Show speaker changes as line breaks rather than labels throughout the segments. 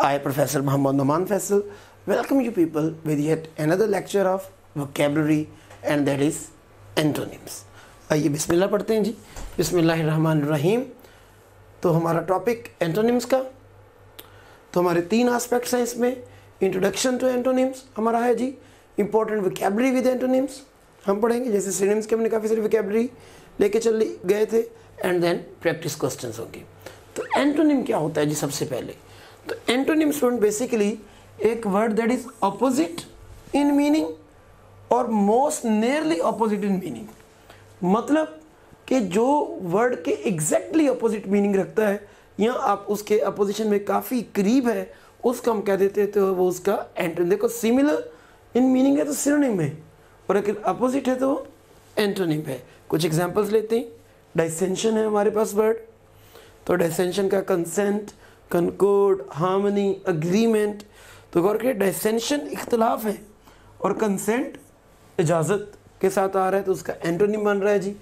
I, Professor Muhammad Noman Faisal, welcome you people with yet another lecture of vocabulary and that is antonyms. आइए बिस्मिल्लाह पढ़ते हैं जी। बिस्मिल्लाहिर्रहमानिर्रहीम। तो हमारा टॉपिक एंटोनिम्स का, तो हमारे तीन एस्पेक्ट्स हैं इसमें। इंट्रोडक्शन टू एंटोनिम्स हमारा है जी, इंपॉर्टेंट वोकैबुलरी विद एंटोनिम्स हम पढ़ेंगे, जैसे सिनोनिम्स के हमने काफ़ी सारी वोकैबुलरी लेके चल गए थे, एंड देन प्रैक्टिस क्वेश्चंस होंगे। तो एंटोनिम क्या होता है जी? सबसे पहले तो एंटोनिम स्टूडेंट बेसिकली एक word that is opposite in meaning और most nearly opposite in meaning, मतलब कि जो वर्ड के एग्जैक्टली ऑपोजिट मीनिंग रखता है या आप उसके अपोजिशन में काफ़ी करीब है, उसका हम कह देते हैं तो वो उसका एंटोनिम। देखो सिमिलर इन मीनिंग है तो सिनोनिम है, और अगर अपोजिट है तो वो एंटोनिम है। कुछ एग्जांपल्स लेते हैं। डाइसेंशन है हमारे पास वर्ड, तो डाइसेंशन का कंसेंट, कनकॉर्ड, हार्मनी, अग्रीमेंट। तो गौर करिए डाइसेंशन इख्तलाफ है और कंसेंट इजाज़त के साथ आ रहा है, तो उसका एंटोनिम बन रहा है जी।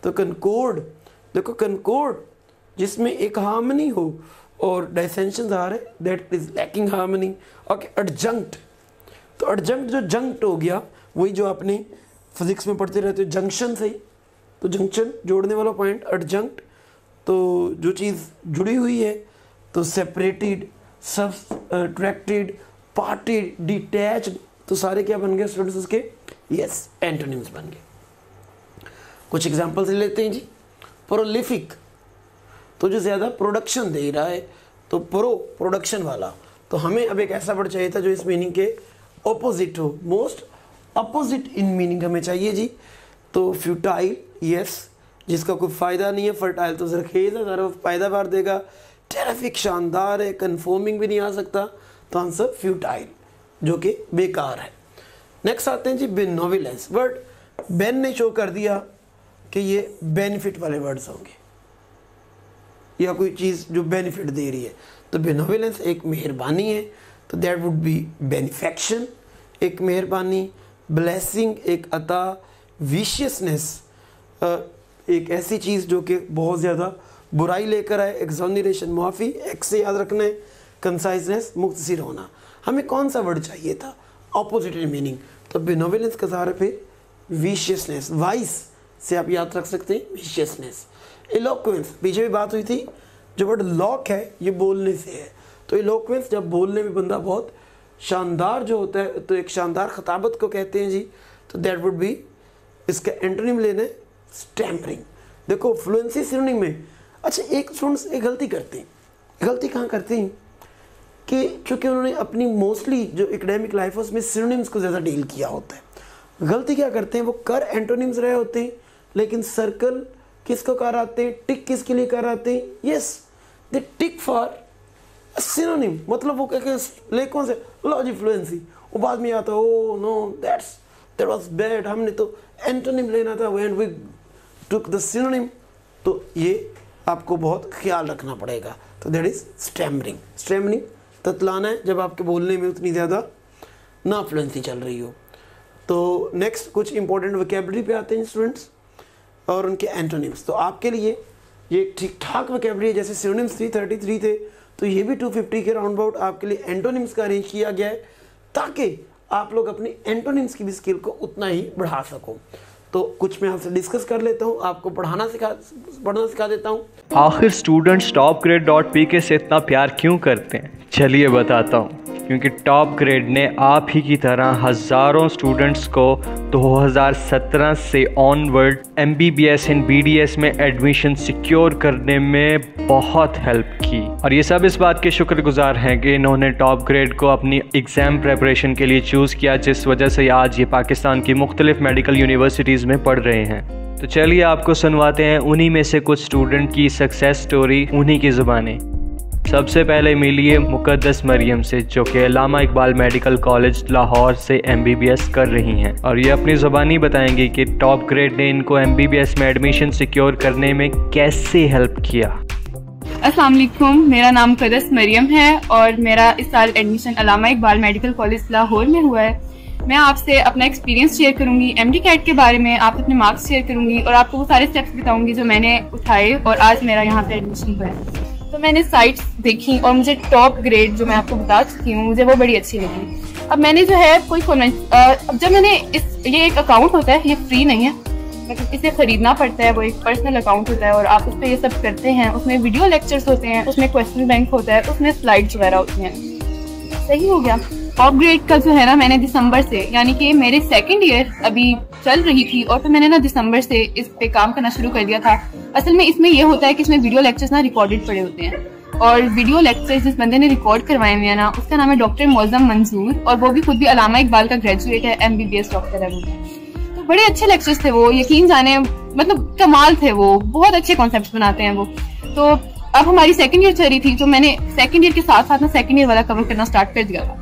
तो कनकॉर्ड, देखो कनकॉर्ड जिसमें एक हार्मनी हो और डाइसेंशन आ रहे that is lacking harmony. Okay, adjunct, तो एडजंक्ट जो जंक्ट हो गया वही जो आपने फिजिक्स में पढ़ते रहते हो जंक्शन से ही, तो जंक्शन जोड़ने वाला पॉइंट एडजंक्ट। तो जो चीज़ जुड़ी हुई है तो सेपरेटेड, सब्ट्रैक्टेड, पार्टेड, डिटैच्ड, तो सारे क्या बन गए स्टूडेंट्स उसके? यस, एंटोनिम्स बन गए। कुछ एग्जांपल्स ले लेते हैं जी। प्रोलिफिक, तो जो ज़्यादा प्रोडक्शन दे रहा है, तो प्रोडक्शन वाला। तो हमें अब एक ऐसा वर्ड चाहिए था जो इस मीनिंग के ऑपोजिट हो, मोस्ट अपोजिट इन मीनिंग हमें चाहिए जी। तो फ्यूटाइल, यस, जिसका कोई फ़ायदा नहीं है। फर्टाइल तो जरखेज़ है, वो पैदावार देगा। टेरिफिक, शानदार है। कन्फर्मिंग भी नहीं आ सकता, तो आंसर फ्यूटाइल, जो कि बेकार है। नेक्स्ट आते हैं जी बेनोविलेंस। वर्ड बेन ने शो कर दिया कि ये बेनिफिट वाले वर्ड्स होंगे या कोई चीज़ जो बेनिफिट दे रही है, तो बेनोविलेंस एक मेहरबानी है, तो दैट वुड बी बेनिफेक्शन, एक मेहरबानी। ब्लेसिंग एक अता। विशियसनेस एक ऐसी चीज़ जो कि बहुत ज़्यादा बुराई लेकर आए। एक्सोनरेशन मुआफ़ी, एक से याद रखना है। कंसाइजनेस मुख्तसर होना। हमें कौन सा वर्ड चाहिए था? ऑपोजिट इन मीनिंग, तो बेनोविलेंस का सहारा फिर विशियसनेस, वाइस से आप याद रख सकते हैं विशियसनेस। इलोक्वेंस, पीछे भी बात हुई थी, जो वर्ड लॉक है ये बोलने से है, तो इलोक्वेंस जब बोलने में बंदा बहुत शानदार जो होता है, तो एक शानदार खताबत को कहते हैं जी, तो दैट वुड बी, इसका एंटोनिम लेना है स्टैमरिंग। देखो फ्लुएंसी सिनोनिम में, अच्छा एक स्टूडेंट्स एक गलती करते हैं। गलती कहाँ करते हैं कि चूँकि उन्होंने अपनी मोस्टली जो एकेडमिक लाइफ है उसमें सिनोनिम्स को ज़्यादा डील किया होता है। गलती क्या करते हैं, वो कर एंटोनिम्स रहे होते हैं, लेकिन सर्कल किसको कर आते हैं, टिक किसके लिए कर आते हैं? Yes, they tick for synonym, मतलब वो क्या ले कौन से लो जी फ्लुएंसी, वो बाद में आता oh no that was bad, हमने तो एंटोनिम लेना था when we took the synonym. तो ये आपको बहुत ख्याल रखना पड़ेगा। तो दैट इज स्टैमरिंग। स्टैमरिंग ततलाना है जब आपके बोलने में उतनी ज़्यादा ना फ्लुएंसी चल रही हो। तो नेक्स्ट कुछ इंपॉर्टेंट वोकैबुलरी पे आते हैं स्टूडेंट्स और उनके एंटोनिम्स। तो आपके लिए ये ठीक ठाक वोकैबुलरी है, जैसे सिनोनिम्स 333 थे, तो ये भी 250 के राउंड अबाउट आपके लिए एंटोनिम्स का अरेंज किया गया है, ताकि आप लोग अपनी एंटोनिम्स की भी स्किल को उतना ही बढ़ा सको। तो कुछ मैं आपसे डिस्कस कर लेता हूँ, आपको पढ़ना सिखा देता हूँ।
आखिर स्टूडेंट्स topgrade.pk से इतना प्यार क्यों करते हैं? चलिए बताता हूँ। क्योंकि टॉप ग्रेड ने आप ही की तरह हज़ारों स्टूडेंट्स को 2017 से ऑनवर्ड MBBS इन BDS में एडमिशन सिक्योर करने में बहुत हेल्प की, और ये सब इस बात के शुक्रगुजार हैं कि इन्होंने टॉप ग्रेड को अपनी एग्ज़ाम प्रेपरेशन के लिए चूज़ किया, जिस वजह से आज ये पाकिस्तान की मुख्तलिफ मेडिकल यूनिवर्सिटीज़ में पढ़ रहे हैं। तो चलिए आपको सुनवाते हैं उन्हीं में से कुछ स्टूडेंट की सक्सेस स्टोरी उन्हीं की ज़ुबानी। सबसे पहले मिलिए मुकद्दस मरियम से, जो कि अल्लामा इकबाल मेडिकल कॉलेज लाहौर से MBBS कर रही हैं, और ये अपनी ज़ुबानी बताएंगी कि टॉप ग्रेड ने इनको MBBS में एडमिशन सिक्योर करने में कैसे हेल्प किया।
अस्सलाम वालेकुम, मेरा नाम मुकद्दस मरियम है और मेरा इस साल एडमिशन अल्लामा इकबाल मेडिकल कॉलेज लाहौर में हुआ है। मैं आपसे अपना एक्सपीरियंस शेयर करूंगी MD कैट के बारे में, आपसे अपने मार्क्स शेयर करूंगी और आपको वो सारे स्टेप्स बताऊंगी जो मैंने उठाए और आज मेरा यहाँ पे एडमिशन हुआ है। तो मैंने साइट्स देखी और मुझे टॉप ग्रेड जो मैं आपको बता चुकी हूँ मुझे वो बड़ी अच्छी लगी। अब मैंने जो है कोई अब जब मैंने ये एक अकाउंट होता है, ये फ्री नहीं है, मतलब इसे खरीदना पड़ता है, वो एक पर्सनल अकाउंट होता है और आप उस पर ये सब करते हैं। उसमें वीडियो लेक्चर्स होते हैं, उसमें क्वेश्चन बैंक होता है, उसमें स्लाइड्स वगैरह होती हैं। सही हो गया। टॉप ग्रेड का जो है ना, मैंने दिसंबर से, यानी कि मेरे सेकंड ईयर अभी चल रही थी और फिर मैंने ना दिसंबर से इस पे काम करना शुरू कर दिया था। असल में इसमें ये होता है कि इसमें वीडियो लेक्चर्स ना रिकॉर्डेड पड़े होते हैं और वीडियो लेक्चर्स जिस बंदे ने रिकॉर्ड करवाए हुए हैं ना, उसका नाम है डॉक्टर मौजम मंजूर और वो भी खुद भी अलामा इकबाल का ग्रेजुएट है, MBBS डॉक्टर है वो। तो बड़े अच्छे लेक्चर्स थे वो, यकीन जाने मतलब कमाल थे वो, बहुत अच्छे कॉन्सेप्ट्स बनाते हैं वो। तो अब हमारी सेकंड ईयर चल रही थी तो मैंने सेकंड ईयर के साथ साथ ना सेकंड ईयर वाला कवर करना स्टार्ट कर दिया था।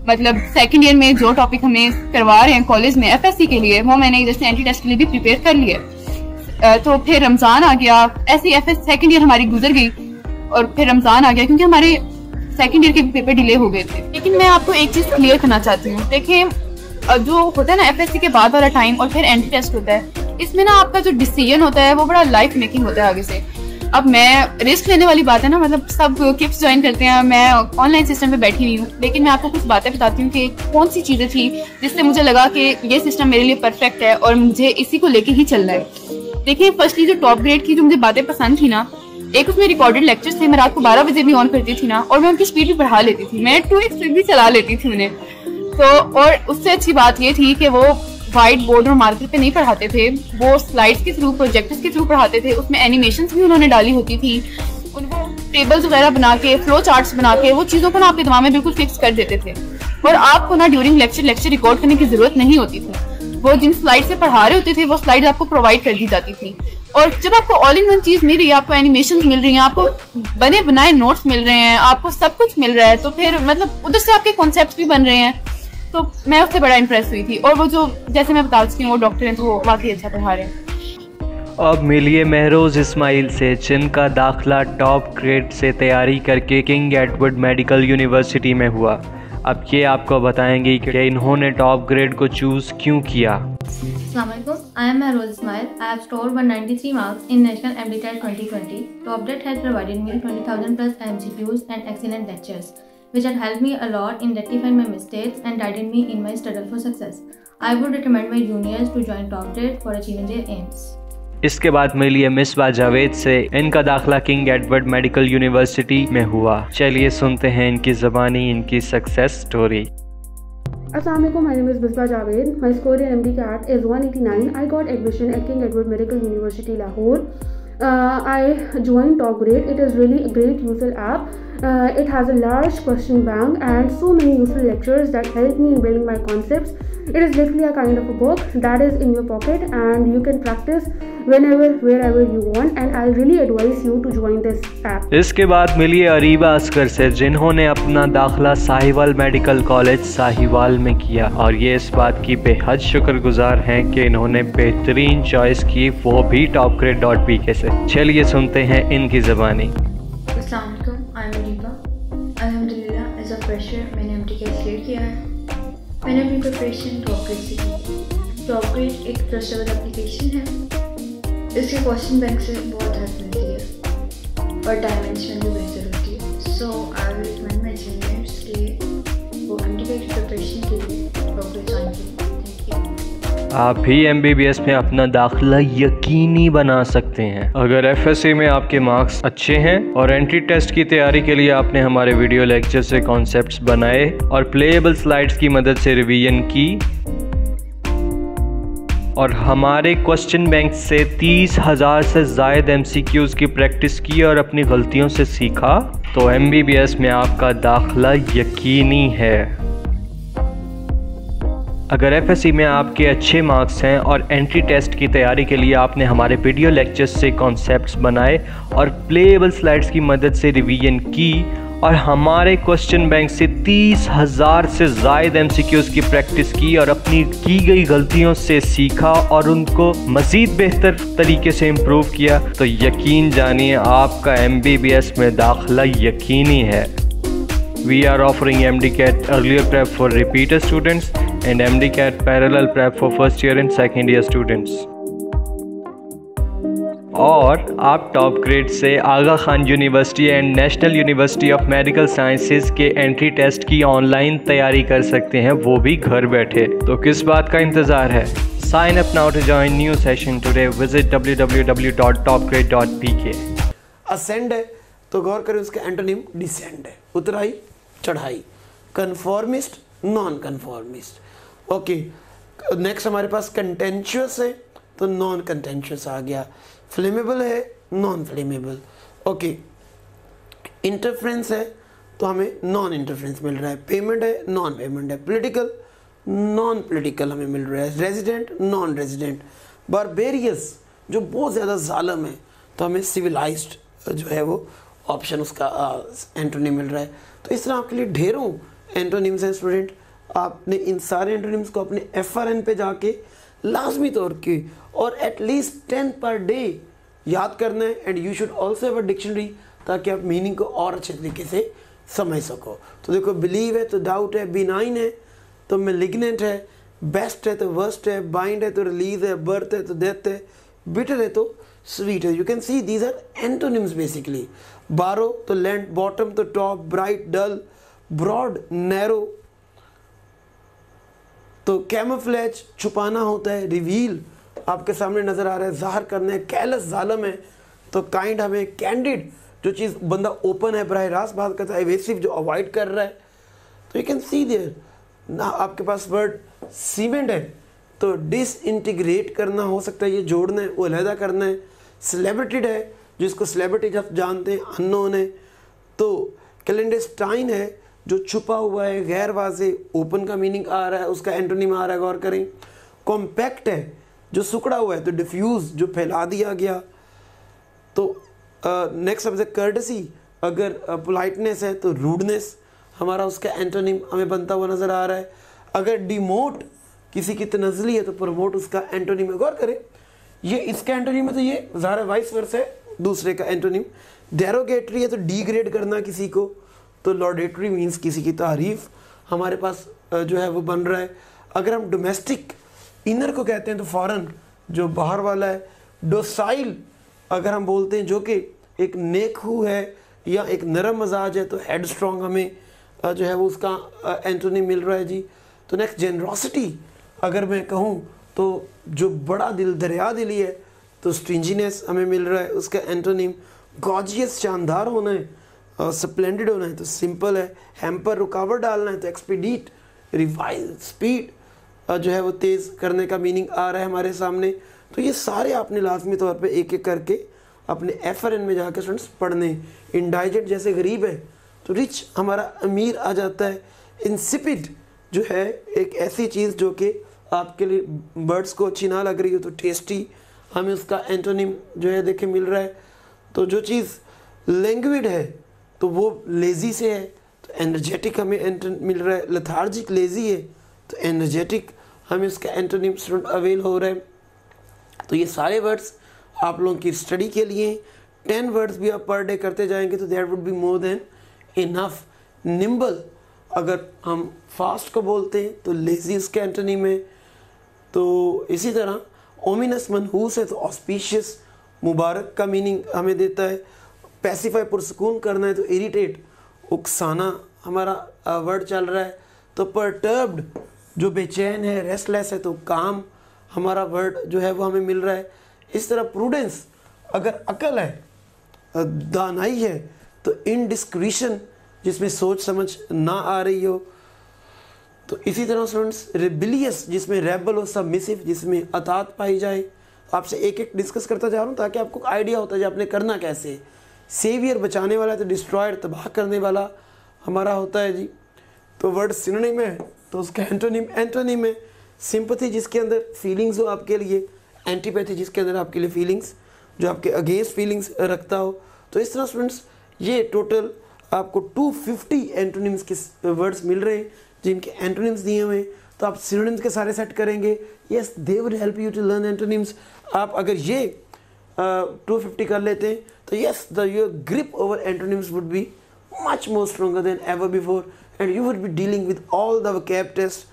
मतलब सेकंड ईयर में जो टॉपिक हमें करवा रहे हैं कॉलेज में FSC के लिए, वो मैंने जैसे एंटी टेस्ट के लिए भी प्रिपेयर कर लिया। तो फिर रमजान आ गया, ऐसी सेकंड ईयर हमारी गुजर गई और फिर रमजान आ गया क्योंकि हमारे सेकंड ईयर के पेपर डिले हो गए थे। लेकिन मैं आपको एक चीज क्लियर करना चाहती हूँ, देखिए जो होता है ना FSC के बाद वाला टाइम और फिर एंटी टेस्ट होता है, इसमें ना आपका जो डिसीजन होता है वो बड़ा लाइफ मेकिंग होता है आगे से। अब मैं रिस्क लेने वाली बात है ना, मतलब सब किप्स ज्वाइन करते हैं, मैं ऑनलाइन सिस्टम पे बैठी हुई हूँ, लेकिन मैं आपको कुछ बातें बताती हूँ कि कौन सी चीज़ें थी जिससे मुझे लगा कि ये सिस्टम मेरे लिए परफेक्ट है और मुझे इसी को लेके ही चलना है। देखिए फर्स्टली जो टॉप ग्रेड की जो मुझे बातें पसंद थी ना, एक उसमें रिकॉर्डेड लेक्चर्स थे, मैं रात को 12 बजे भी ऑन करती थी ना और मैं उनकी स्पीड भी बढ़ा लेती थी, मैं 2x स्पीड भी चला लेती थी उन्हें। तो और उससे अच्छी बात ये थी कि वो व्हाइट बोर्ड और मार्कर पे नहीं पढ़ाते थे, वो स्लाइड्स के थ्रू, प्रोजेक्टर्स के थ्रू पढ़ाते थे। उसमें एनिमेशंस भी उन्होंने डाली होती थी, उनको टेबल्स वगैरह बना के, फ्लो चार्ट्स बना के वो चीज़ों को ना आपके दिमाग में बिल्कुल फिक्स कर देते थे और आपको ना ड्यूरिंग लेक्चर रिकॉर्ड करने की जरूरत नहीं होती थी। वो जिन स्लाइड से पढ़ा रहे होते थे वो स्लाइड आपको प्रोवाइड कर दी जाती थी और जब आपको ऑल इन वन चीज़ मिल रही है, आपको एनिमेशन मिल रही है, आपको बने बनाए नोट्स मिल रहे हैं, आपको सब कुछ मिल रहा है, तो फिर मतलब उधर से आपके कॉन्सेप्ट भी बन रहे हैं। तो मैं उससे बड़ा इंप्रेस हुई थी और वो जो जैसे मैं बता चुकी हूँ वो डॉक्टर हैं तो वो वाकई अच्छा पढ़ा रहे हैं।
अब मिलिए महरोज इस्माइल से, जिनका दाखिला टॉप ग्रेड से तैयारी करके किंग एडवर्ड मेडिकल यूनिवर्सिटी में हुआ। अब ये आपको बताएंगे कि इन्होंने टॉप ग्रेड को चूज़ क्यों किया।
Assalamualaikum. I am Mahroz Ismail. I have scored 193 marks in National MDTET 2020. Top Grade has provided me 20,000 plus MCQs and excellent lectures, which had helped me a lot in rectifying my mistakes and guided me in my struggle for success. I would recommend my juniors to join Top Grade for achieving their aims.
इसके बाद मिलिए मिसबा जावेद से, इनका दाखिला king Edward medical university में हुआ। चलिए सुनते हैं इनकी ज़बानी इनकी success story.
Assalamualaikum, my name is Misbah Javed. My score in MDCAT is 189. I got admission at King Edward Medical University, Lahore. I joined Top Grade. It is really a great useful app. It has a large question bank and so many useful lectures that help me in building my concepts. It is literally a kind of a book that is in your pocket and you can practice whenever, wherever you want, and I really advise you to join this app.
इसके बाद मिलिए Areeba Oscar से, जिन्होंने अपना दाखिला Sahiwal medical college Sahiwal में किया और ये इस बात की बेहद शुक्रगुजार हैं कि इन्होंने बेहतरीन चॉइस की, वो भी topgrade.pk से। चलिए सुनते हैं इनकी ज़बानी।
Assalamualaikum, I am Areeba. अल्हम्दुलिल्लाह एज अ फ्रेशर मैंने MDCAT क्लियर किया है। मैंने अपनी प्रिपरेशन टॉप ग्रेड से की। टॉप ग्रेड एक ट्रस्टेबल एप्लीकेशन है, इसके क्वेश्चन बैंक से बहुत हेल्प मिलती है और टाइम मैनेजमेंट भी बेहतर होती है। So I will recommend my juniors कि वो MDCAT की प्रिपरेशन के लिए टॉप ग्रेड ज्वाइन करें।
आप भी MBBS में अपना दाखिला यकीनी बना सकते हैं अगर FSC में आपके मार्क्स अच्छे हैं और एंट्री टेस्ट की तैयारी के लिए आपने हमारे वीडियो लेक्चर से कॉन्सेप्ट्स बनाए और प्लेएबल स्लाइड्स की मदद से रिवीजन की और हमारे क्वेश्चन बैंक से 30,000 से ज़ायद MCQs की प्रैक्टिस की और अपनी गलतियों से सीखा, तो MBBS में आपका दाखिला यकीनी है। अगर FSC में आपके अच्छे मार्क्स हैं और एंट्री टेस्ट की तैयारी के लिए आपने हमारे वीडियो लेक्चर्स से कॉन्सेप्ट्स बनाए और प्लेएबल स्लाइड्स की मदद से रिवीजन की और हमारे क्वेश्चन बैंक से 30,000 से ज़ायद MCQs की प्रैक्टिस की और अपनी की गई गलतियों से सीखा और उनको मज़ीद बेहतर तरीके से इम्प्रूव किया, तो यकीन जानिए आपका MBBS में दाखिला यकीनी है। We are offering MDCAT earlier prep for repeater students and MDCAT parallel prep for first year and second year students. और आप टॉप ग्रेड से Aga Khan university and national university of medical sciences के एंट्री टेस्ट की online तैयारी कर सकते हैं, वो भी घर बैठे। तो किस बात का इंतज़ार है? Sign up now to join new session today. Visit www.topgrade.pk।
Ascend है तो गौर करें उसका एंटोनिम डिसेंड है, उतराई चढ़ाई। Conformist non conformist. Okay, next हमारे पास कंटेंचुअस है तो नॉन कंटेंचुअस आ गया। फ्लेमेबल है नॉन फ्लेमेबल। ओके, इंटरफ्रेंस है तो हमें नॉन इंटरफ्रेंस मिल रहा है। पेमेंट है नॉन पेमेंट है। पॉलिटिकल नॉन पॉलिटिकल हमें मिल रहा है। Resident non resident. बारबेरियस जो बहुत ज़्यादा जालम है तो हमें सिविलाइज्ड जो है वो ऑप्शन उसका एंटोनिम मिल रहा है। तो इस तरह आपके लिए ढेरों एंटोनिम्स हैं स्टूडेंट। आपने इन सारे एंटोनिम्स को अपने FRN पे जाके लाजमी तौर के और एटलीस्ट 10 पर डे याद करना है। And you should also have a dictionary ताकि आप मीनिंग को और अच्छे तरीके से समझ सको। तो देखो, बिलीव है तो डाउट है, बिनाइन है तो मेलिग्नेंट है, बेस्ट है तो वर्स्ट है, बाइंड है तो रिलीज है, बर्थ है तो डेथ है, बिटर है तो स्वीट है। You can see these are antonyms basically. Borrow तो लैंड, बॉटम तो top, bright dull, broad narrow तो कैमोफ्लेज छुपाना होता है, रिवील आपके सामने नजर आ रहा है, जाहिर करना है। कैलस जालम है तो काइंड हमें कैंडिड जो चीज़ बंदा ओपन है, बराह रास्त बात करता है। एवेसिव जो अवॉइड कर रहा है। तो यू कैन सी देयर ना आपके पास वर्ड सीमेंट है तो डिसइंटीग्रेट करना हो सकता है, ये जोड़ना है, वो अलहदा करना है। सेलिब्रेटेड है जिसको सेलिब्रिटी आप जानते हैं, अननोन है। तो क्लैंडेस्टाइन है जो छुपा हुआ है, गैर वाज़े, ओपन का मीनिंग आ रहा है, उसका एंटोनिम आ रहा है, गौर करें। कॉम्पैक्ट है जो सुकड़ा हुआ है तो डिफ्यूज जो फैला दिया गया। तो नेक्स्ट अब कर्टसी, अगर पोलाइटनेस है तो रूडनेस हमारा उसका एंटोनिम हमें बनता हुआ नजर आ रहा है। अगर डिमोट किसी की तनज़ली है तो प्रमोट उसका एंटोनिम है। गौर करें, ये इसका एंटोनिम है तो ये ज़ाहिर वाइस वर्सा है दूसरे का एंटोनिम। डेरोगेटरी है तो डिग्रेड करना किसी को, तो लॉडेटरी मीन्स किसी की तारीफ हमारे पास जो है वो बन रहा है। अगर हम डोमेस्टिक इनर को कहते हैं तो फॉरेन जो बाहर वाला है। डोसाइल अगर हम बोलते हैं जो कि एक नेकहू है या एक नरम मजाज है तो हेड स्ट्रॉन्ग हमें जो है वो उसका एंटोनिम मिल रहा है जी। तो नेक्स्ट जेनरोसिटी अगर मैं कहूँ तो जो बड़ा दिल दरिया दिली है तो स्ट्रिंजीनेस हमें मिल रहा है, उसका एंटोनिम। गॉर्जियस शानदार होना है, स्प्लेंडेड होना है तो सिंपल है। हैम्पर रुकावट डालना है तो एक्सपीडीट, रिवाइज स्पीड जो है वो तेज़ करने का मीनिंग आ रहा है हमारे सामने। तो ये सारे आपने लाजमी तौर पे एक एक करके अपने FRN में जाकर स्टूडेंट्स पढ़ने। इंडाइजेंट जैसे गरीब है तो रिच हमारा अमीर आ जाता है। इंसिपिड जो है एक ऐसी चीज़ जो कि आपके लिए बर्ड्स को अच्छी ना लग रही हो तो टेस्टी हमें उसका एंटोनिम जो है देखे मिल रहा है। तो जो चीज़ लैंग्विड है तो वो लेज़ी से है तो एनर्जेटिक हमें एंटोनिम मिल रहा है। लेथार्जिक लेज़ी है तो एनर्जेटिक हमें उसका एंटोनिम स्टूडेंट अवेल हो रहा है। तो ये सारे वर्ड्स आप लोगों की स्टडी के लिए 10 वर्ड्स भी आप पर डे करते जाएंगे तो that would be more than enough. Nimble अगर हम फास्ट को बोलते हैं तो लेज़ी उसके एंटोनिम है। तो इसी तरह ओमिनस मनहूस है तो ऑस्पिशियस मुबारक का मीनिंग हमें देता है। पैसिफाई पुरसकून करना है तो इरिटेट उकसाना हमारा वर्ड चल रहा है। तो परटर्ब्ड जो बेचैन है, रेस्टलेस है तो काम हमारा वर्ड जो है वो हमें मिल रहा है। इस तरह प्रूडेंस अगर अकल है, दानाई है तो इनडिस्क्रिशन जिसमें सोच समझ ना आ रही हो। तो इसी तरह स्टूडेंट्स रिबिलियस जिसमें रेबल हो, सबमिसिव जिसमें अतात पाई जाए। आपसे एक एक डिस्कस करता जा रहा हूँ ताकि आपको आइडिया होता है आपने करना कैसे। सेवियर बचाने वाला है तो डिस्ट्रॉयड तबाह करने वाला हमारा होता है जी। तो वर्ड सिनोनिम है तो उसका एंटोनिम है। सिंपैथी जिसके अंदर फीलिंग्स हो आपके लिए, एंटीपैथी जिसके अंदर आपके लिए फीलिंग्स जो आपके अगेंस्ट फीलिंग्स रखता हो। तो इस तरह स्टूडेंट्स ये टोटल आपको 250 एंटोनिम्स के वर्ड्स मिल रहे हैं जिनके एंटोनिम्स दिए हुए हैं। तो आप सिनोनिम्स के सारे सेट करेंगे। Yes, they would help you to learn antonyms. आप अगर ये 250 कर लेते हैं तो yes your grip over antonyms would be much more stronger than ever before and you would be dealing with all the vocab tests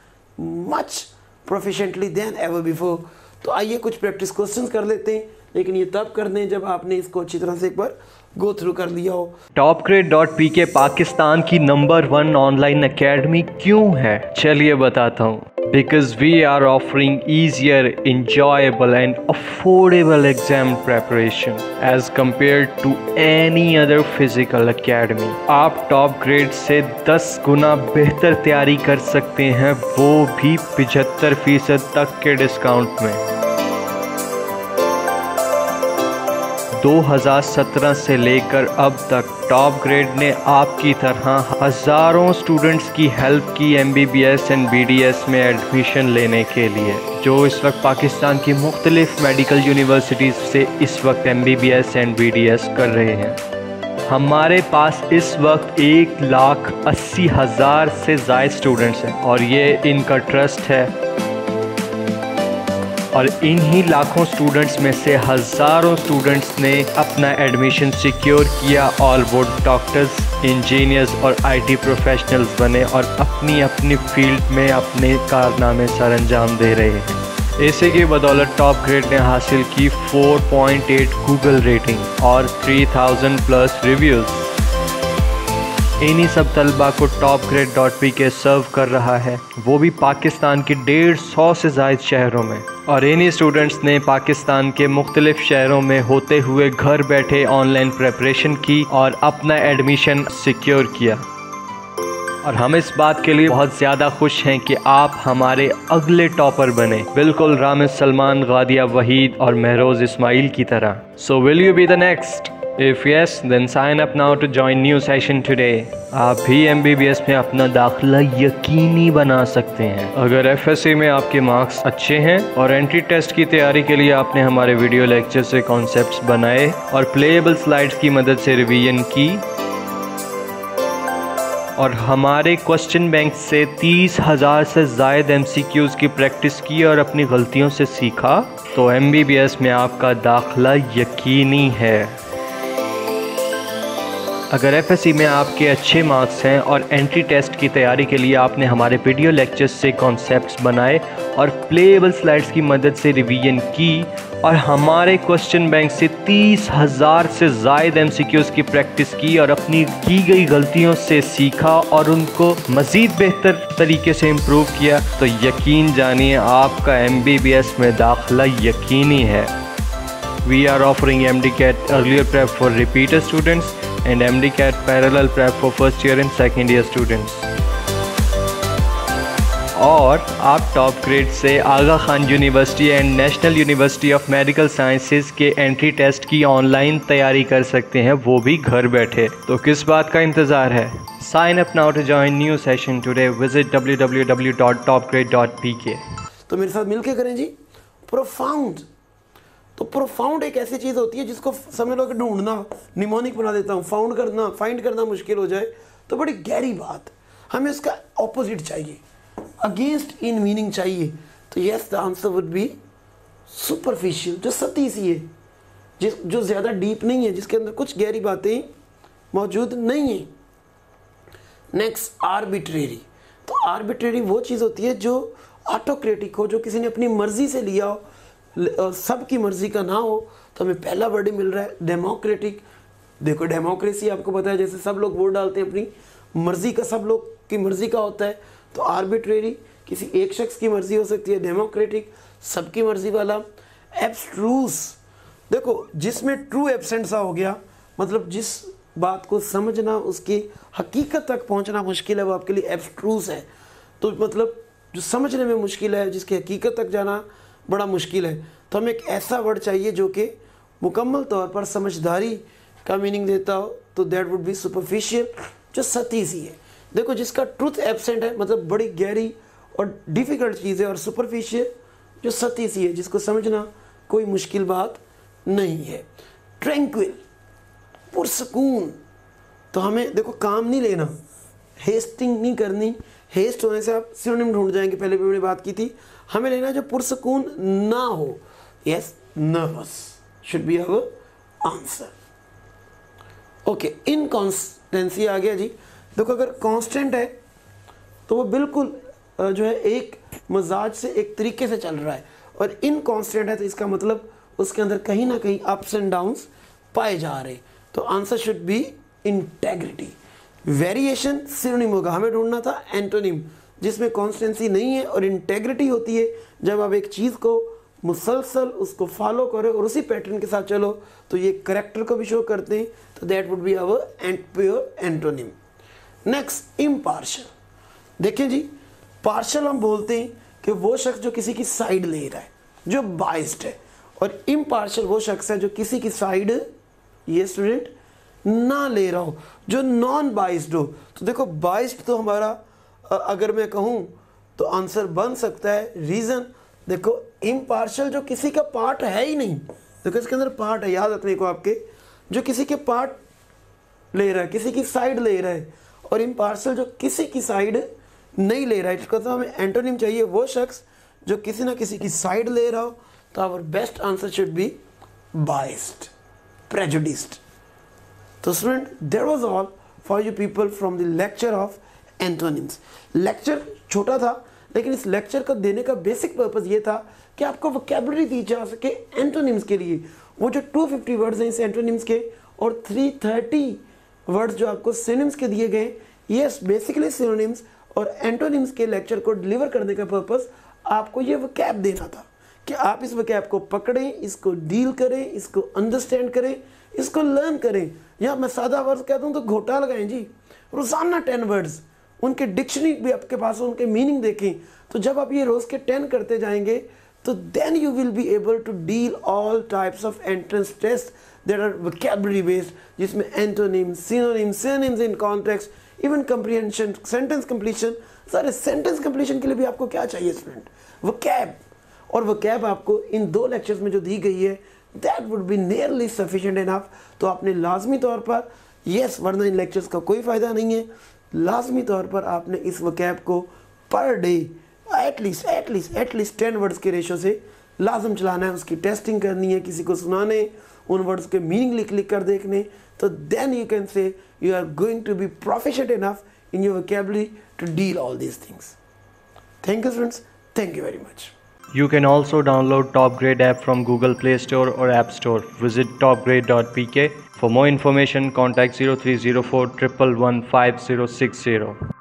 much proficiently than ever before. तो आइए कुछ प्रैक्टिस क्वेश्चंस कर लेते हैं लेकिन ये तब कर दें जब आपने इसको अच्छी तरह से एक बार गो थ्रू कर लिया हो।
topgrade.pk पाकिस्तान की नंबर 1 ऑनलाइन एकेडमी क्यों है? चलिए बताता हूँ। Because we are offering easier, enjoyable and affordable exam preparation as compared to any other physical academy. आप टॉप ग्रेड से 10 गुना बेहतर तैयारी कर सकते हैं, वो भी 75% तक के डिस्काउंट में। 2017 से लेकर अब तक टॉप ग्रेड ने आपकी तरह हज़ारों स्टूडेंट्स की हेल्प की MBBS एंड BDS में एडमिशन लेने के लिए, जो इस वक्त पाकिस्तान की मुख्तलिफ मेडिकल यूनिवर्सिटीज़ से इस वक्त MBBS एंड BDS कर रहे हैं। हमारे पास इस वक्त 1,80,000 से ज़ायद स्टूडेंट्स हैं और ये इनका ट्रस्ट है। और इन्हीं लाखों स्टूडेंट्स में से हज़ारों स्टूडेंट्स ने अपना एडमिशन सिक्योर किया और वो डॉक्टर्स, इंजीनियर्स और IT प्रोफेशनल्स बने और अपनी अपनी फील्ड में अपने कारनामे सर अंजाम दे रहे हैं। इसी की बदौलत टॉप ग्रेड ने हासिल की 4.8 गूगल रेटिंग और 3000 प्लस रिव्यूज़। इन्हीं सब तलबा को topgrade.pk सर्व कर रहा है, वो भी पाकिस्तान के 150 से ज़ायद शहरों में। और इन्हीं स्टूडेंट्स ने पाकिस्तान के मुख्तलिफ शहरों में होते हुए घर बैठे ऑनलाइन प्रेपरेशन की और अपना एडमिशन सिक्योर किया। और हम इस बात के लिए बहुत ज़्यादा खुश हैं कि आप हमारे अगले टॉपर बने, बिल्कुल रामिज़ सलमान, गादिया वहीद और महरोज़ इस्माइल की तरह। So will you be the next? If yes, then sign up now to join new session today. आप भी MBBS में अपना दाखिला यकीनी बना सकते हैं अगर FSC में आपके मार्क्स अच्छे हैं और एंट्री टेस्ट की तैयारी के लिए आपने हमारे वीडियो लेक्चर से कॉन्सेप्ट्स बनाए और प्लेएबल स्लाइड्स की मदद से रिवीजन की और हमारे क्वेश्चन बैंक से 30,000 से ज़ायद MCQs की प्रैक्टिस की और अपनी गलतियों से सीखा, तो MBBS में आपका दाखिला यकीनी है। अगर FSC में आपके अच्छे मार्क्स हैं और एंट्री टेस्ट की तैयारी के लिए आपने हमारे वीडियो लेक्चर्स से कॉन्सेप्ट्स बनाए और प्लेएबल स्लाइड्स की मदद से रिवीजन की और हमारे क्वेश्चन बैंक से 30,000 से ज़ायद MCQs की प्रैक्टिस की और अपनी की गई गलतियों से सीखा और उनको मज़ीद बेहतर तरीके से इम्प्रूव किया, तो यकीन जानिए आपका MBBS में दाखिला यकीनी है। We are offering MDCAT earlier prep for repeater students and MDCAT parallel prep for first year and second year students। और आप टॉप ग्रेड से Aga Khan university and national university of medical sciences के एंट्री टेस्ट की online तैयारी कर सकते हैं, वो भी घर बैठे। तो किस बात का इंतज़ार है? Sign up now to join new session today. Visit www.topgrade.pk।
तो मेरे साथ मिलके करें जी। प्रोफाउंड, तो प्रोफाउंड एक ऐसी चीज़ होती है जिसको समझ लो कि ढूंढना, निमोनिक बना देता हूँ, फाइंड करना मुश्किल हो जाए तो बड़ी गहरी बात। हमें उसका ऑपोजिट चाहिए, अगेंस्ट इन मीनिंग चाहिए। तो yes, the answer would be superficial, जो सतही सी है, जो ज़्यादा डीप नहीं है, जिसके अंदर कुछ गहरी बातें मौजूद नहीं है। Next, arbitrary. तो आर्बिट्रेरी वो चीज़ होती है जो ऑटोक्रेटिक हो, जो किसी ने अपनी मर्जी से लिया हो और सबकी मर्जी का ना हो। तो हमें पहला वर्ड ही मिल रहा है डेमोक्रेटिक। देखो, डेमोक्रेसी आपको पता है, जैसे सब लोग वोट डालते हैं अपनी मर्जी का, सब लोग की मर्जी का होता है। तो आर्बिट्रेरी किसी एक शख्स की मर्जी हो सकती है, डेमोक्रेटिक सबकी मर्जी वाला। एब्स्ट्रूस, देखो जिसमें ट्रू एब्सेंट सा हो गया, मतलब जिस बात को समझना, उसकी हकीकत तक पहुंचना मुश्किल है, वो आपके लिए एब्स्ट्रूस है। तो मतलब जो समझने में मुश्किल है, जिसकी हकीकत तक जाना बड़ा मुश्किल है। तो हमें एक ऐसा वर्ड चाहिए जो कि मुकम्मल तौर पर समझदारी का मीनिंग देता हो। तो दैट वुड बी सुपरफिशियल, जो सतही सी है। देखो, जिसका ट्रूथ एब्सेंट है, मतलब बड़ी गहरी और डिफ़िकल्ट चीज़ है, और सुपरफिशियल जो सतही सी है, जिसको समझना कोई मुश्किल बात नहीं है। ट्रैंक्विल, पुरसकून। तो हमें देखो काम नहीं लेना, हेस्टिंग नहीं करनी। हेस्ट होने से आप सिनोनिम ढूंढ जाएंगे, पहले भी मैंने बात की थी। हमें लेना जो पुरसकून ना हो। Yes, nervous should be our answer. Okay, inconsistency आ गया जी। देखो, अगर कांस्टेंट है तो वो बिल्कुल जो है एक मजाज से, एक तरीके से चल रहा है, और इनकॉन्स्टेंट है तो इसका मतलब उसके अंदर कहीं ना कहीं अप्स एंड डाउन्स पाए जा रहे। तो answer should B integrity. Variation synonym होगा, हमें ढूंढना था एंटोनिम जिसमें कॉन्स्टेंसी नहीं है और इंटेग्रिटी होती है जब आप एक चीज़ को मुसलसल उसको फॉलो करो और उसी पैटर्न के साथ चलो, तो ये करेक्टर को भी शो करते हैं, तो that would be our pure antonym. Next impartial. देखिए जी, पार्शियल हम बोलते हैं कि वो शख्स जो किसी की साइड ले रहा है, जो बाइस्ड है, और इम्पार्शियल वो शख्स है जो किसी की साइड, ये स्टूडेंट, ना ले रहा हो, जो नॉन बाइस्ड हो। तो देखो बाइस्ड तो हमारा अगर मैं कहूँ तो आंसर बन सकता है रीज़न। देखो इम्पार्शियल जो किसी का पार्ट है ही नहीं, देखो इसके अंदर पार्ट है, याद रखने को आपके, जो किसी के पार्ट ले रहा है, किसी की साइड ले रहा है, और इम्पार्शियल जो किसी की साइड नहीं ले रहा है। इसका तो हमें एंटोनिम चाहिए वो शख्स जो किसी ना किसी की साइड ले रहा हो। तो our best answer should be biased, prejudiced. तो student there was all for you people from the lecture of antonyms. Lecture छोटा था लेकिन इस लेक्चर को देने का बेसिक पर्पस ये था कि आपको वोकैबुलरी दी जा सके एंटोनिम्स के लिए। वो जो 250 वर्ड्स हैं इस एंटोनिम्स के और 330 वर्ड्स जो आपको सिनोनिम्स के दिए गए, यस बेसिकली सिनोनिम्स और एंटोनिम्स के लेक्चर को डिलीवर करने का पर्पस आपको ये वोकैब देना था कि आप इस वोकैब को पकड़ें, इसको डील करें, इसको अंडरस्टैंड करें, इसको लर्न करें। या मैं सादा वर्ड कहता हूँ तो घोटा लगाएं जी, रोज़ाना 10 वर्ड्स, उनके डिक्शनरी भी आपके पास, उनके मीनिंग देखें। तो जब आप ये रोज़ के 10 करते जाएंगे तो then you will be able to deal all types of entrance test that are vocabulary based, जिसमें antonyms, synonyms in context, even comprehension, sentence completion. सारे सेंटेंस कंप्लीशन के लिए भी आपको क्या चाहिए स्टूडेंट? वोकैब। और वोकैब आपको इन 2 लेक्चर्स में जो दी गई है that would be nearly sufficient enough. तो आपने लाजमी तौर पर, यस वरना इन लेक्चर्स का कोई फ़ायदा नहीं है, लाजमी तौर पर आपने इस वोकैब को पर डे एटलीस्ट 10 वर्ड्स के रेशो से लाजम चलाना है। उसकी टेस्टिंग करनी है, किसी को सुनाने, उन वर्ड्स के मीनिंग लिख कर देखने। तो then you can say you are going to be proficient enough in your vocabulary to deal all these things. Thank you students. Thank you very much.
You can also download Top Grade app from Google Play Store or App Store. Visit topgrade.pk. For more information, contact 0304 111 5060.